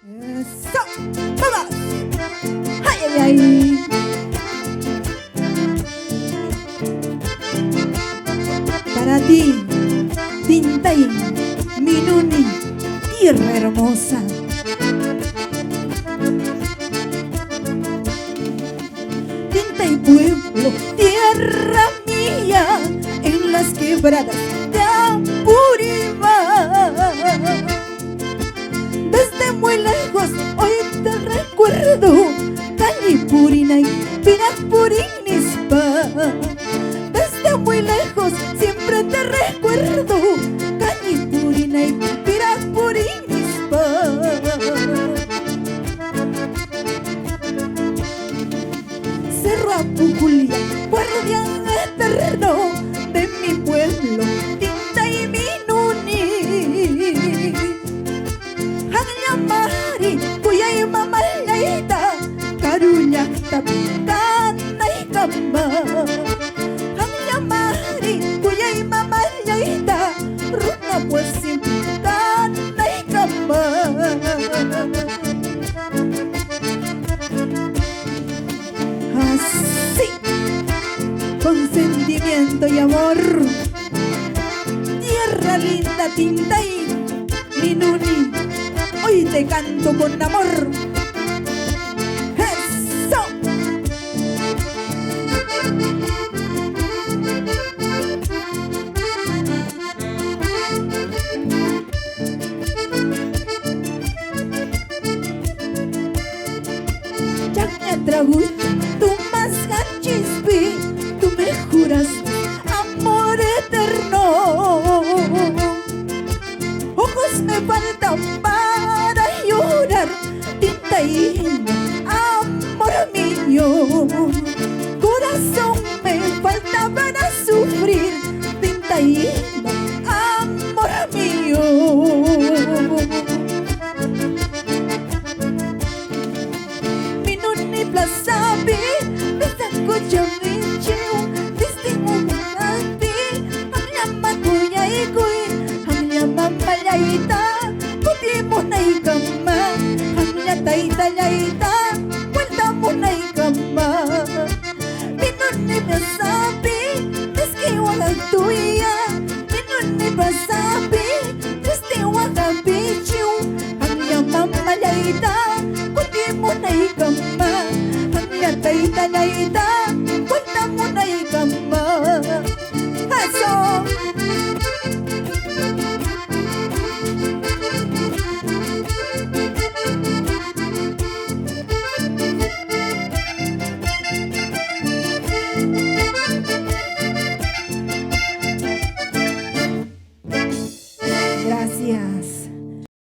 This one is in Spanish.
Eso, vamos. Ay, ay, ay. Para ti, Tintay, Minuni, tierra hermosa. Tintay, pueblo, tierra mía, en las quebradas de Apurímac. Desde muy lejos hoy te recuerdo, Callipurinay, Pirapurinispa. Desde muy lejos siempre te recuerdo, Callipurinay, Pirapurinispa. Cerro Apuculia, guardián eterno de mi pueblo, Tintay Minuni. Mari, kuyay mamalayta, karunyakta, kanay kamba. Mari, kuyay mamalayta, runa pues kanay kamba. Así, con sentimiento y amor, tierra linda, Tintay Minuni, hoy te canto con amor. ¡Eso! Ya me atragus, tú más hachispi, tú me juras amor eterno. Ojos me faltan para llorar, Tintay, amor mío. Corazón me falta para sufrir, Tintay, amor mío. Minuni plazabi, besaco chamichiu, distingo mati, hamyama kuyay, hamyama malayta, kopi mo na ikama, hamya taytayayta, vuelta mo na ikama. Minuni plazabi, deskiwala tuya, minuni plazabi, destiwala bichiu, hamyama malayta.